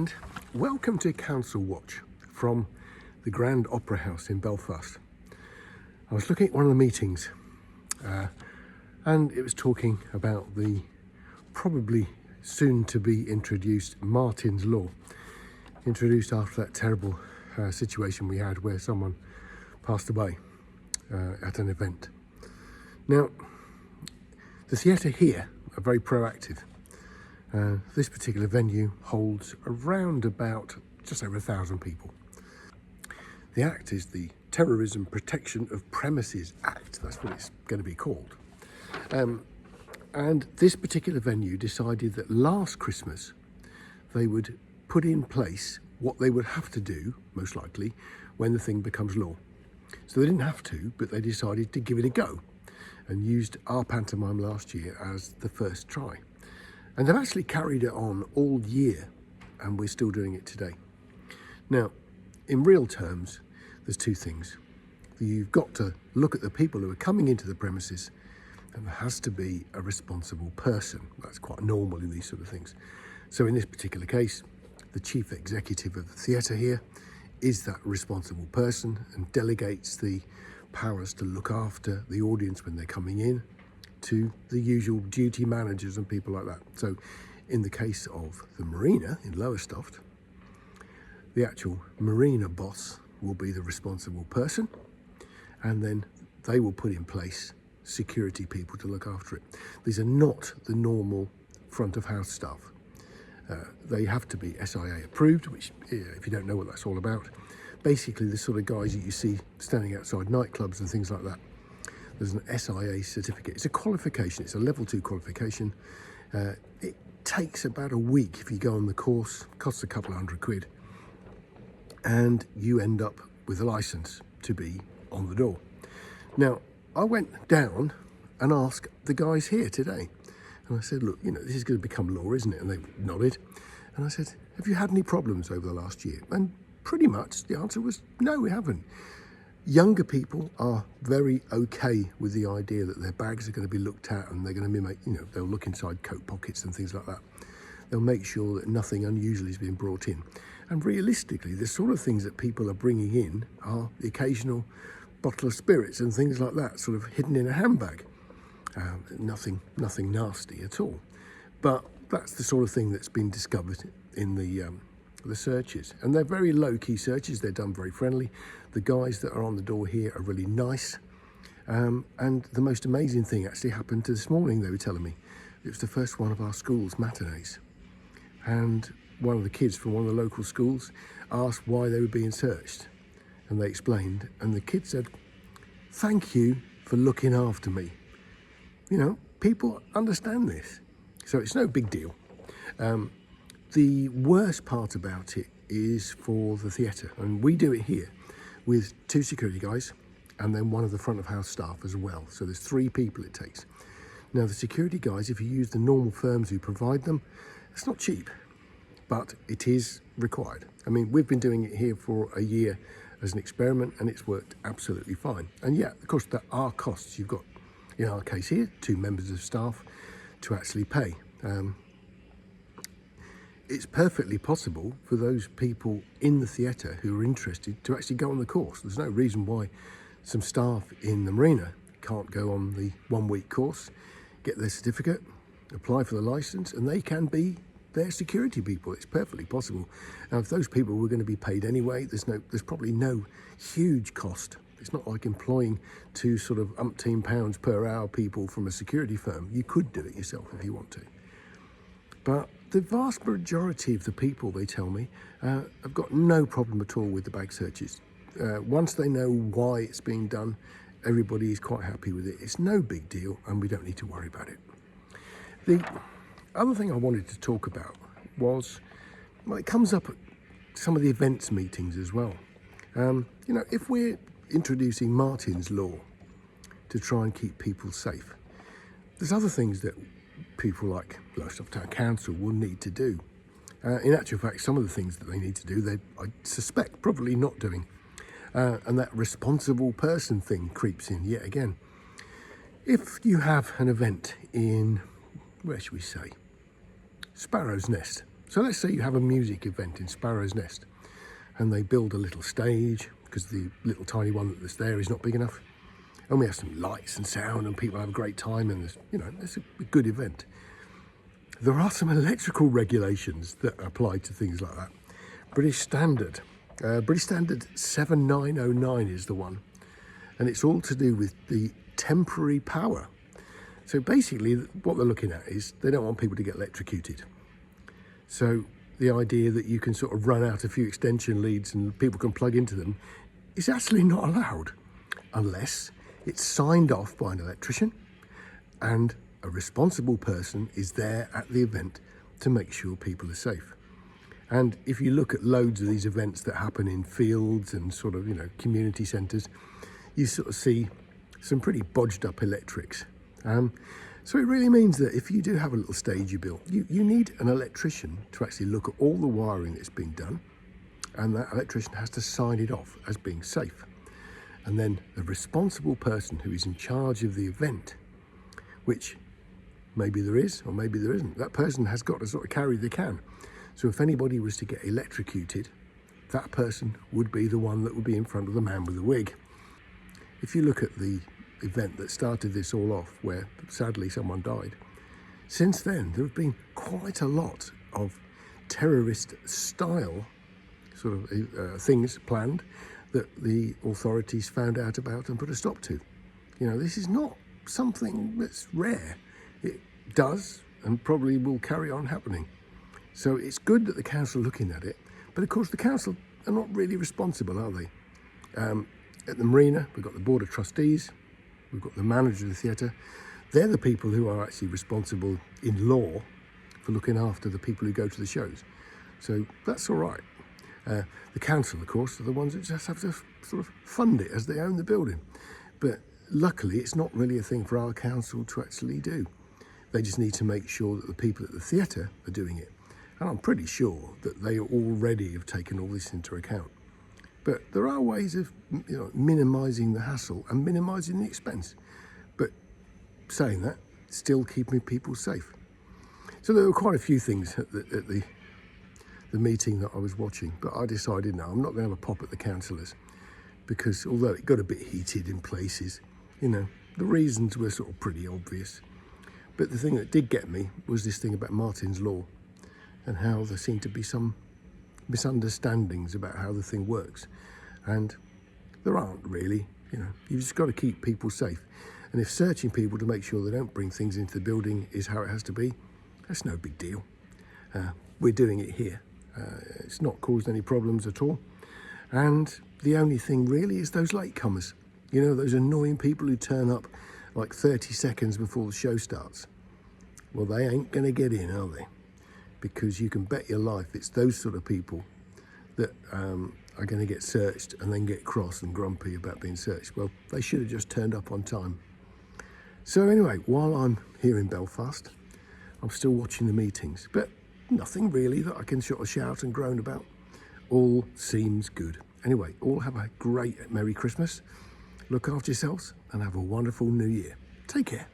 and welcome to Council Watch from the Grand Opera House in Belfast. I was looking at one of the meetings and it was talking about the probably soon to be introduced Martyn's Law, introduced after that terrible situation we had where someone passed away at an event. Now, the theatre here are very proactive. This particular venue holds around about just over 1,000 people. The Act is the Terrorism Protection of Premises Act. That's what it's going to be called. And this particular venue decided that last Christmas they would put in place what they would have to do, most likely, when the thing becomes law. So they didn't have to, but they decided to give it a go and used our pantomime last year as the first try. And they've actually carried it on all year, and we're still doing it today. Now, in real terms, there's two things. You've got to look at the people who are coming into the premises, and there has to be a responsible person. That's quite normal in these sort of things. So in this particular case, the chief executive of the theatre here is that responsible person and delegates the powers to look after the audience when they're coming in to the usual duty managers and people like that. So in the case of the marina in Lowestoft, the actual marina boss will be the responsible person, and then they will put in place security people to look after it. These are not the normal front of house staff. They have to be SIA approved, which, if you don't know what that's all about, basically the sort of guys that you see standing outside nightclubs and things like that. There's an SIA certificate. It's a qualification. It's a level 2 qualification. It takes about a week if you go on the course. Costs a couple of £100, and you end up with a license to be on the door. Now, I went down and asked the guys here today, and I said, look, you know, this is going to become law, isn't it? And they nodded. And I said, have you had any problems over the last year? And pretty much the answer was, no, we haven't. Younger people are very okay with the idea that their bags are going to be looked at, and they're going to be, they'll look inside coat pockets and things like that. They'll make sure that nothing unusual is being brought in. And realistically, the sort of things that people are bringing in are the occasional bottle of spirits and things like that, sort of hidden in a handbag. Nothing nasty at all. But that's the sort of thing that's been discovered in the searches, and they're very low-key searches. They're done very friendly. The guys that are on the door here are really nice, and the most amazing thing actually happened this morning. They were telling me it was the first one of our school's matinees, and one of the kids from one of the local schools asked why they were being searched, and they explained, and the kid said, thank you for looking after me. You know, people understand this, so it's no big deal. The worst part about it is for the theatre, and we do it here with 2 security guys and then one of the front of house staff as well. So there's 3 people it takes. Now the security guys, if you use the normal firms who provide them, it's not cheap, but it is required. I mean, we've been doing it here for a year as an experiment, and it's worked absolutely fine. And yeah, of course, there are costs. You've got, in our case here, 2 members of staff to actually pay. It's perfectly possible for those people in the theatre who are interested to actually go on the course. There's no reason why some staff in the marina can't go on the 1-week course, get their certificate, apply for the licence, and they can be their security people. It's perfectly possible. Now, if those people were going to be paid anyway, there's probably no huge cost. It's not like employing 2 sort of umpteen pounds per hour people from a security firm. You could do it yourself if you want to. But the vast majority of the people, they tell me, have got no problem at all with the bag searches. Once they know why it's being done, everybody is quite happy with it. It's no big deal, and we don't need to worry about it. The other thing I wanted to talk about was, well, it comes up at some of the events meetings as well. If we're introducing Martyn's Law to try and keep people safe, there's other things that people like Lowestoft Council will need to do. In actual fact, some of the things that they need to do, I suspect, probably not doing. And that responsible person thing creeps in yet again. If you have an event in, where should we say, Sparrow's Nest, So let's say you have a music event in Sparrow's Nest and they build a little stage because the little tiny one that's there is not big enough. And we have some lights and sound and people have a great time and there's, it's a good event. There are some electrical regulations that apply to things like that. British Standard 7909 is the one. And it's all to do with the temporary power. So basically what they're looking at is they don't want people to get electrocuted. So the idea that you can sort of run out a few extension leads and people can plug into them is actually not allowed unless it's signed off by an electrician and a responsible person is there at the event to make sure people are safe. And if you look at loads of these events that happen in fields and sort of, community centres, you sort of see some pretty bodged up electrics. So it really means that if you do have a little stage you built, you need an electrician to actually look at all the wiring that's been done, and that electrician has to sign it off as being safe. And then the responsible person who is in charge of the event, which maybe there is or maybe there isn't, that person has got to sort of carry the can. So if anybody was to get electrocuted, that person would be the one that would be in front of the man with the wig. If you look at the event that started this all off, where sadly someone died, since then there have been quite a lot of terrorist style sort of things planned that the authorities found out about and put a stop to. This is not something that's rare. It does and probably will carry on happening. So it's good that the council are looking at it, but of course the council are not really responsible, are they? At the Marina, we've got the Board of Trustees, we've got the manager of the theatre. They're the people who are actually responsible in law for looking after the people who go to the shows. So that's all right. The council, of course, are the ones that just have to sort of fund it as they own the building. But luckily, it's not really a thing for our council to actually do. They just need to make sure that the people at the theatre are doing it. And I'm pretty sure that they already have taken all this into account. But there are ways of minimising the hassle and minimising the expense. But saying that, still keeping people safe. So there were quite a few things at the meeting that I was watching, but I decided, no, I'm not going to have a pop at the councillors, because although it got a bit heated in places, the reasons were sort of pretty obvious. But the thing that did get me was this thing about Martyn's Law and how there seemed to be some misunderstandings about how the thing works. And there aren't really, you've just got to keep people safe. And if searching people to make sure they don't bring things into the building is how it has to be, that's no big deal. We're doing it here. It's not caused any problems at all. And the only thing really is those latecomers. Those annoying people who turn up like 30 seconds before the show starts. Well, they ain't going to get in, are they? Because you can bet your life it's those sort of people that are going to get searched and then get cross and grumpy about being searched. Well, they should have just turned up on time. So anyway, while I'm here in Belfast, I'm still watching the meetings, but nothing really that I can sort of shout and groan about. All seems good. Anyway, all have a great Merry Christmas. Look after yourselves and have a wonderful New Year. Take care.